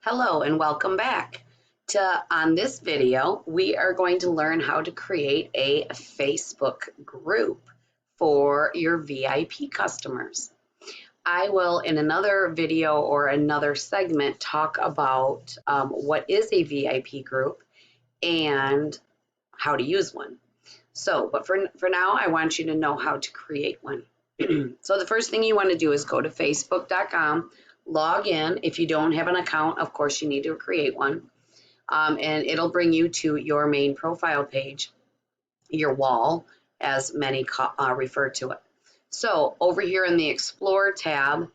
Hello and welcome back. On this video, we are going to learn how to create a Facebook group for your VIP customers. I will, in another video or another segment, talk about what is a VIP group and how to use one. But for now, I want you to know how to create one. So the first thing you want to do is go to facebook.com, log in. If you don't have an account, of course, you need to create one. And it'll bring you to your main profile page, your wall, as many refer to it. So over here in the Explore tab,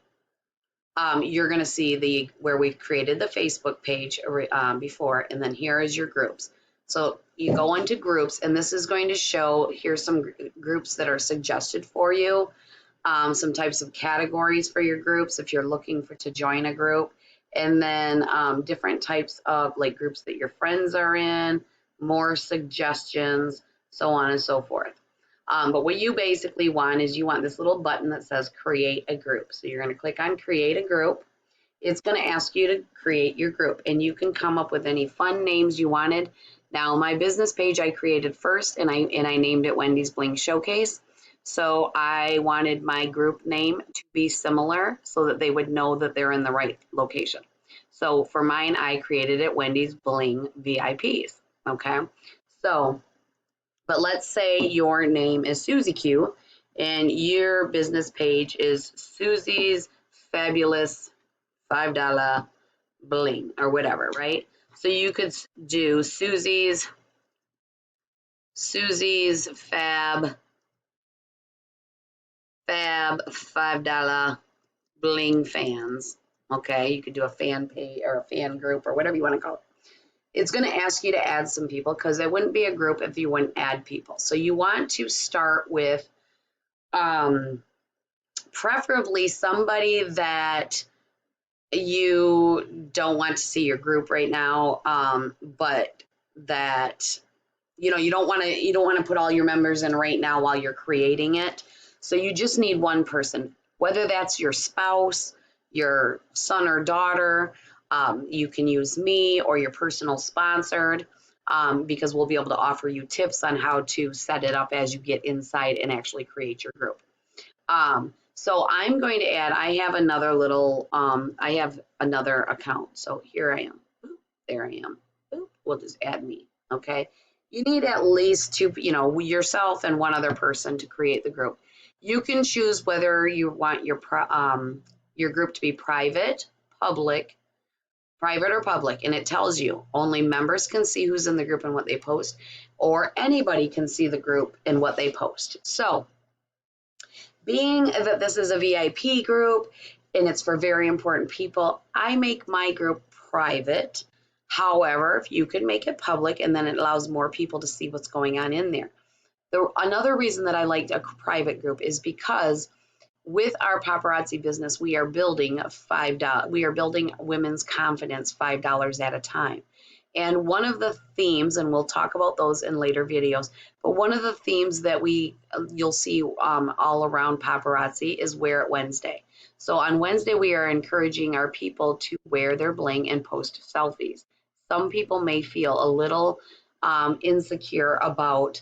you're going to see where we created the Facebook page before, and then here is your groups. So you go into groups, and this is going to show, here's some groups that are suggested for you, some types of categories for your groups if you're looking to join a group, and then different types of groups that your friends are in, more suggestions, so on and so forth. But what you basically want is you want this little button that says create a group. So you're going to click on create a group. It's going to ask you to create your group, and you can come up with any fun names you wanted. Now, my business page I created first, and I named it Wendy's Bling Showcase. So I wanted my group name to be similar so that they would know that they're in the right location. So for mine, I created it Wendy's Bling VIPs. Okay. So, but let's say your name is Susie Q and your business page is Susie's Fabulous $5 Bling or whatever, right? So you could do Susie's Fab $5 Bling fans. Okay, you could do a fan page or a fan group or whatever you want to call it. It's going to ask you to add some people because it wouldn't be a group if you wouldn't add people. So you want to start with preferably somebody that you don't want to see your group right now, but that you don't want to put all your members in right now while you're creating it. So you just need one person, whether that's your spouse, your son or daughter. You can use me or your personal sponsored, because we'll be able to offer you tips on how to set it up as you get inside and actually create your group. So I'm going to add, I have another account. So here I am. There I am. We'll just add me. Okay. You need at least two, yourself and one other person to create the group. You can choose whether you want your group to be private or public, and it tells you only members can see who's in the group and what they post, or anybody can see the group and what they post. So being that this is a VIP group and it's for very important people, I make my group private. However, if you can make it public, and then it allows more people to see what's going on in there. Another reason that I liked a private group is because with our paparazzi business, we are building women's confidence $5 at a time. And one of the themes, and we'll talk about those in later videos, but one of the themes that you'll see all around paparazzi is Wear It Wednesday. So on Wednesday, we are encouraging our people to wear their bling and post selfies. Some people may feel a little insecure about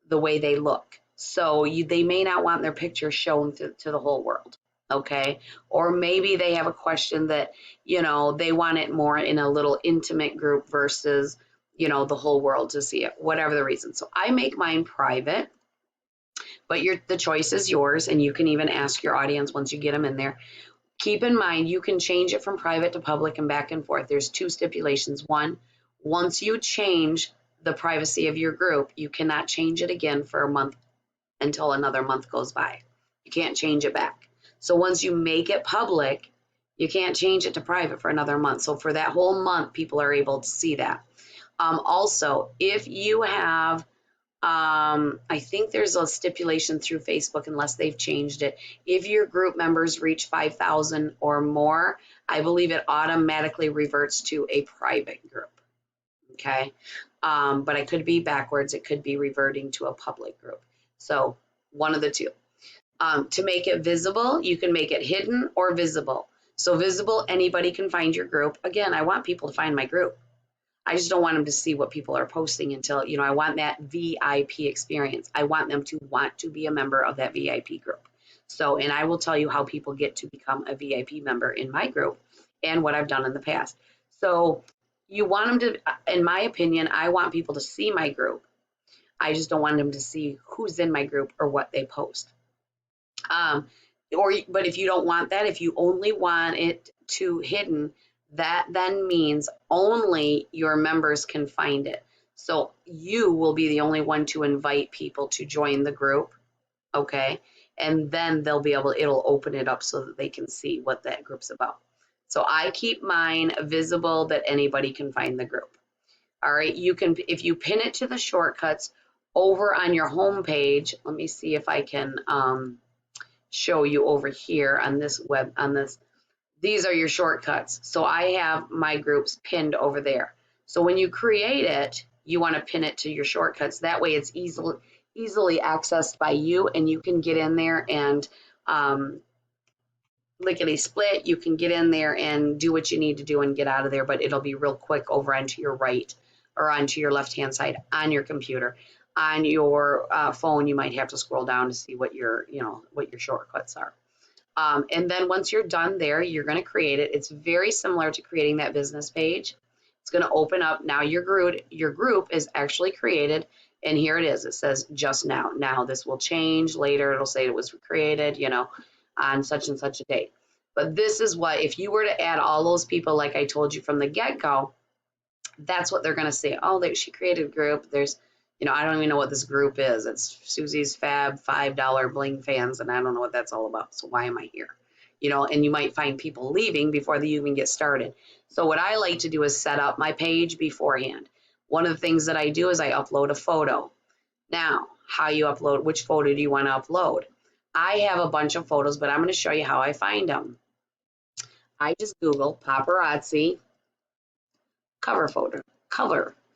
the way they look. So they may not want their picture shown to the whole world, okay? Or maybe they have a question that, they want it more in a little intimate group versus, the whole world to see it, whatever the reason. So I make mine private, but the choice is yours, and you can even ask your audience once you get them in there. Keep in mind, you can change it from private to public and back and forth. There's two stipulations. One, once you change the privacy of your group, you cannot change it again for a month until another month goes by. You can't change it back. So once you make it public, you can't change it to private for another month. So for that whole month, people are able to see that. Also, if you have, I think there's a stipulation through Facebook, unless they've changed it. If your group members reach 5,000 or more, I believe it automatically reverts to a private group. Okay. But it could be backwards. It could be reverting to a public group. So one of the two. To make it visible, you can make it hidden or visible. So visible, anybody can find your group. Again, I want people to find my group. I just don't want them to see what people are posting until, I want that VIP experience. I want them to want to be a member of that VIP group. So, and I will tell you how people get to become a VIP member in my group and what I've done in the past. So you want them to, in my opinion, I want people to see my group. I just don't want them to see who's in my group or what they post. But if you don't want that, if you only want it to hidden, that then means only your members can find it. So you will be the only one to invite people to join the group, okay? And then it'll open it up so that they can see what that group's about. So I keep mine visible that anybody can find the group. All right, if you pin it to the shortcuts over on your home page, let me see if I can show you over here on this these are your shortcuts. So I have my groups pinned over there. So when you create it, you want to pin it to your shortcuts. That way it's easily accessed by you, and you can get in there and lickety split. You can get in there and do what you need to do and get out of there, but it'll be real quick over onto your right or onto your left hand side on your computer. On your phone, you might have to scroll down to see what your shortcuts are. And then once you're done there, you're going to create it. It's very similar to creating that business page. It's going to open up. Now your group is actually created, and here it is. It says just now. Now this will change later. It'll say it was created, on such and such a date. But this is what, if you were to add all those people like I told you from the get-go, that's what they're going to see. Oh, she created a group. There's, I don't even know what this group is. It's Susie's Fab $5 Bling Fans, and I don't know what that's all about. So why am I here? And you might find people leaving before they even get started. So what I like to do is set up my page beforehand. One of the things that I do is I upload a photo. Now, how you upload, which photo do you want to upload? I have a bunch of photos, but I'm going to show you how I find them. I just Google paparazzi cover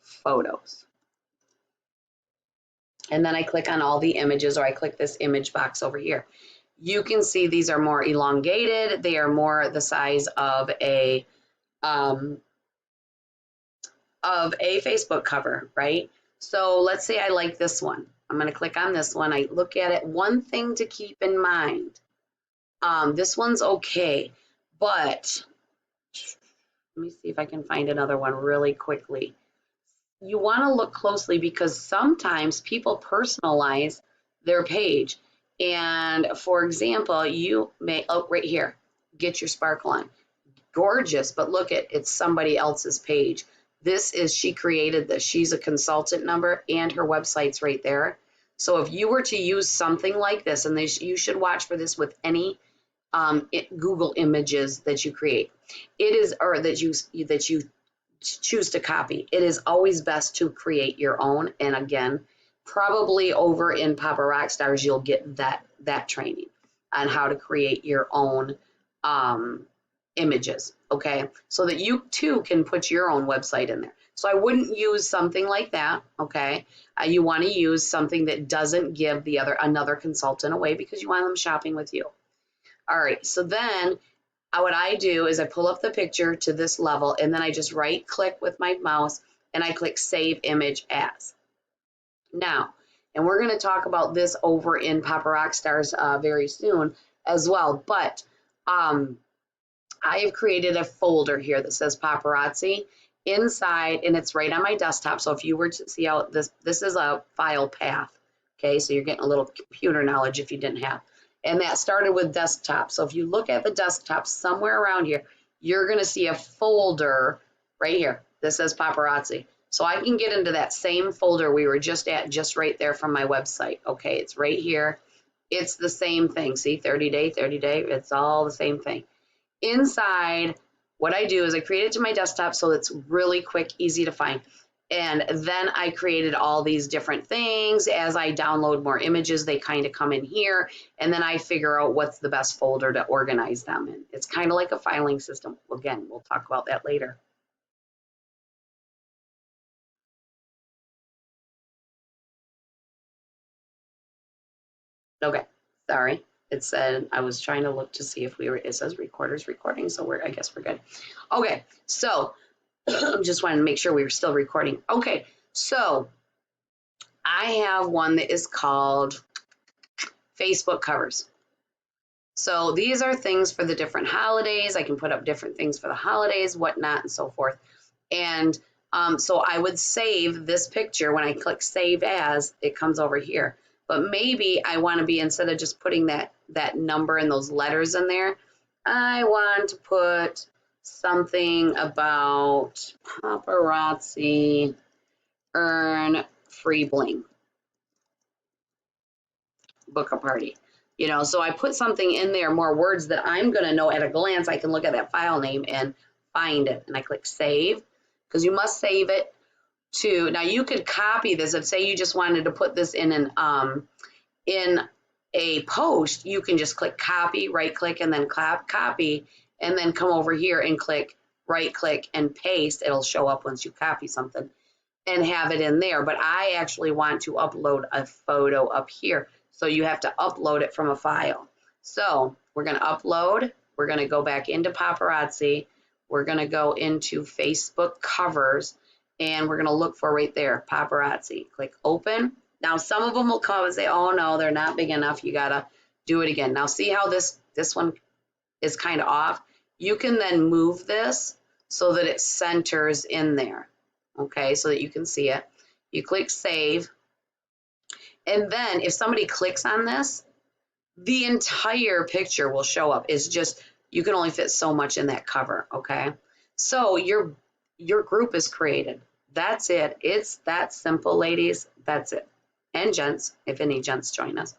photos. And then I click on all the images, or I click this image box over here. You can see these are more elongated. They are more the size of a Facebook cover, right? So let's say I like this one. I'm going to click on this one. I look at it. One thing to keep in mind, this one's okay, but let me see if I can find another one really quickly. You want to look closely because sometimes people personalize their page. And for example, you may, right here, get your sparkle on. Gorgeous, but look it's somebody else's page. She created this. She's a consultant number and her website's right there. So if you were to use something like this, and you should watch for this with any Google images that you create, or that you choose to copy, it is always best to create your own. And again, probably over in Papa Rockstars, you'll get that training on how to create your own images, okay? So that you too can put your own website in there. So I wouldn't use something like that, okay? You want to use something that doesn't give another consultant away, because you want them shopping with you. All right, so then what I do is I pull up the picture to this level, and then I just right click with my mouse and I click Save Image As. Now, and we're going to talk about this over in Papa Rockstars very soon as well, but I have created a folder here that says paparazzi inside, and it's right on my desktop. So if you were to see how this is a file path, okay? So you're getting a little computer knowledge if you didn't have. And that started with desktop. So if you look at the desktop somewhere around here, you're going to see a folder right here that says paparazzi. So I can get into that same folder we were just at, just right there from my website. Okay, it's right here. It's the same thing. See, 30 day, it's all the same thing. Inside, what I do is I create it to my desktop so it's really quick, easy to find. And then I created all these different things. As I download more images, they kind of come in here, and then I figure out what's the best folder to organize them in. It's kind of like a filing system. Again, we'll talk about that later. Okay, sorry. It said, I was trying to look to see if it says recorders recording, so I guess we're good. Okay, so just wanted to make sure we were still recording. Okay, so I have one that is called Facebook covers. So these are things for the different holidays. I can put up different things for the holidays, whatnot, and so forth. And so I would save this picture. When I click save as, it comes over here. But maybe I want to be, instead of just putting that number and those letters in there, I want to put something about paparazzi earn free bling book a party. You know, so I put something in there, more words that I'm going to know at a glance. I can look at that file name and find it. And I click save, because you must save it to, now you could copy this. If say you just wanted to put this in a post, you can just click copy, right click, and then copy, and then come over here and click right click and paste. It'll show up once you copy something and have it in there. But I actually want to upload a photo up here. So you have to upload it from a file. So we're going to upload. We're going to go back into paparazzi. We're going to go into Facebook covers, and we're going to look for right there, paparazzi. Click open. Now some of them will come and say, oh no, they're not big enough. You got to do it again. Now see how this one is kind of off? You can then move this so that it centers in there. Okay, so that you can see it. You click save. And then if somebody clicks on this, the entire picture will show up. It's just, you can only fit so much in that cover, okay? So your group is created. That's it. It's that simple, ladies. That's it. And gents, if any gents join us.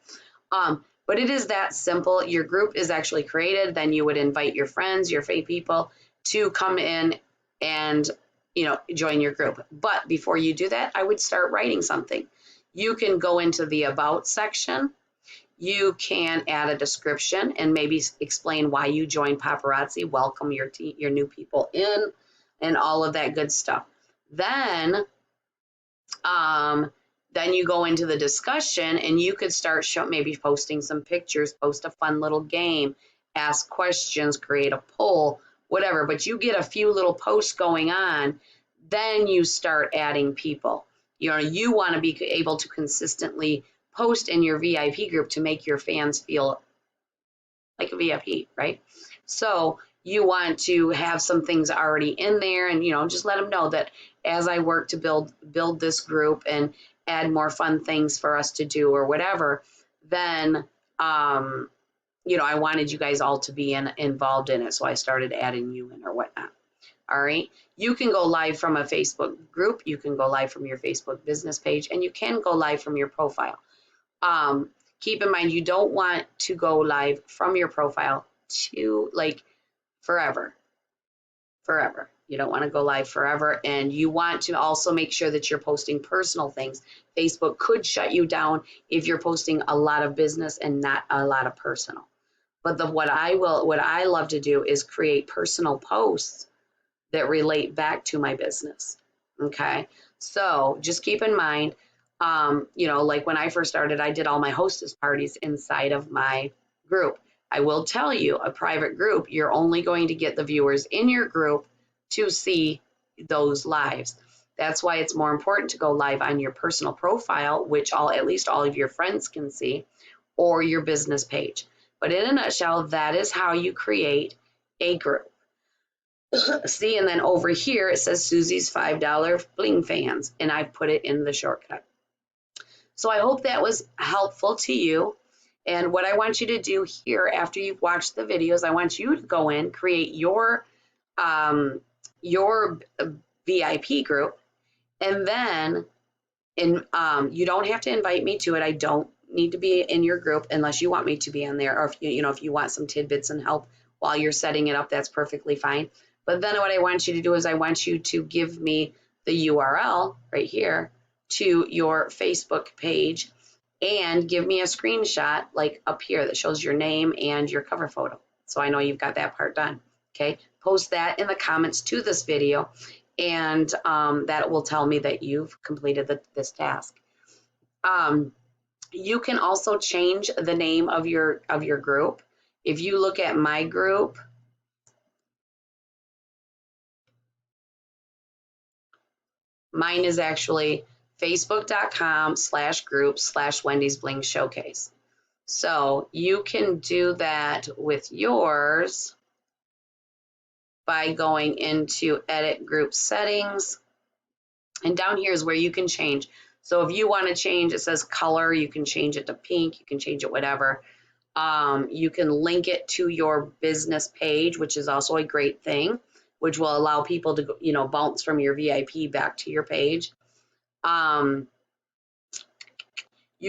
But it is that simple. Your group is actually created. Then you would invite your friends, your favorite people to come in and, you know, join your group. But before you do that, I would start writing something. You can go into the about section. You can add a description and maybe explain why you joined paparazzi, welcome your new people in, and all of that good stuff. Then you go into the discussion, and you could start maybe posting some pictures, post a fun little game, ask questions, create a poll, whatever. But you get a few little posts going on, then you start adding people. You know, you want to be able to consistently post in your VIP group to make your fans feel like a VIP, right? So you want to have some things already in there, and, you know, just let them know that as I work to build this group and add more fun things for us to do or whatever, then, you know, I wanted you guys all to be involved in it. So I started adding you in or whatnot. All right. You can go live from a Facebook group. You can go live from your Facebook business page, and you can go live from your profile. Keep in mind, you don't want to go live from your profile to like forever. You don't want to go live forever. And you want to also make sure that you're posting personal things. Facebook could shut you down if you're posting a lot of business and not a lot of personal. But what I love to do is create personal posts that relate back to my business. Okay. So just keep in mind, you know, like when I first started, I did all my hostess parties inside of my group. I will tell you, a private group, you're only going to get the viewers in your group to see those lives. That's why it's more important to go live on your personal profile, which at least all of your friends can see, or your business page. But in a nutshell, that is how you create a group. See, and then over here it says Susie's $5 Bling Fans, and I put it in the shortcut. So I hope that was helpful to you. And what I want you to do here after you've watched the videos, I want you to go in, create your VIP group, and then you don't have to invite me to it. I don't need to be in your group unless you want me to be in there, or if you want some tidbits and help while you're setting it up, that's perfectly fine. But then what I want you to do is I want you to give me the URL right here to your Facebook page and give me a screenshot like up here that shows your name and your cover photo. So I know you've got that part done. Okay, post that in the comments to this video, and that will tell me that you've completed this task. You can also change the name of your group. If you look at my group, mine is actually facebook.com/group/Wendy's Bling Showcase. So you can do that with yours by going into edit group settings, and down here is where you can change. So if you want to change, it says color, you can change it to pink, you can change it whatever. You can link it to your business page, which is also a great thing, which will allow people to, you know, bounce from your VIP back to your page. You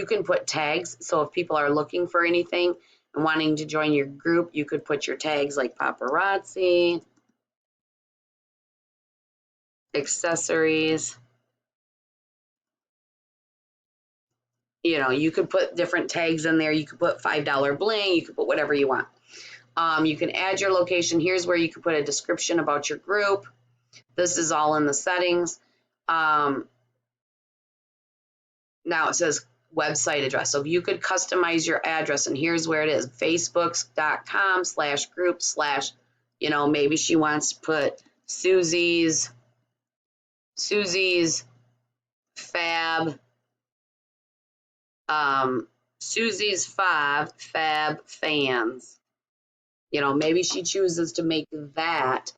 can put tags. So if people are looking for anything and wanting to join your group, you could put your tags like paparazzi, accessories. You know, you could put different tags in there. You could put $5 bling. You could put whatever you want. You can add your location. Here's where you can put a description about your group. This is all in the settings. Now it says website address. So you could customize your address, and here's where it is: facebook.com/group/ you know, maybe she wants to put Susie's Fab, Susie's 5 Fab Fans. You know, maybe she chooses to make that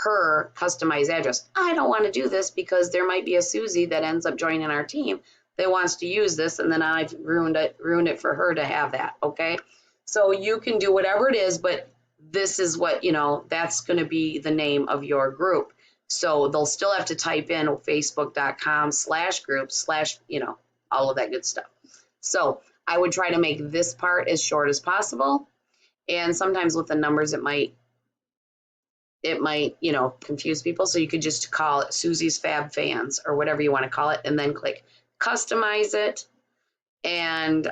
her customized address. I don't want to do this because there might be a Susie that ends up joining our team that wants to use this, and then I've ruined it for her to have that. Okay, so you can do whatever it is, but this is what, you know, that's going to be the name of your group. So they'll still have to type in facebook.com/group/ you know, all of that good stuff. So I would try to make this part as short as possible. And sometimes with the numbers, it might, you know, confuse people. So you could just call it Susie's Fab Fans or whatever you want to call it, and then click customize it. And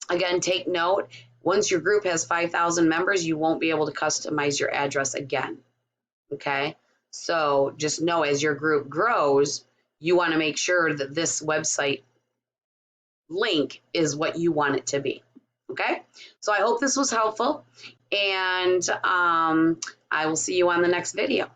again, take note, once your group has 5,000 members, you won't be able to customize your address again. Okay, so just know as your group grows, you want to make sure that this website link is what you want it to be. Okay, so I hope this was helpful, and I will see you on the next video.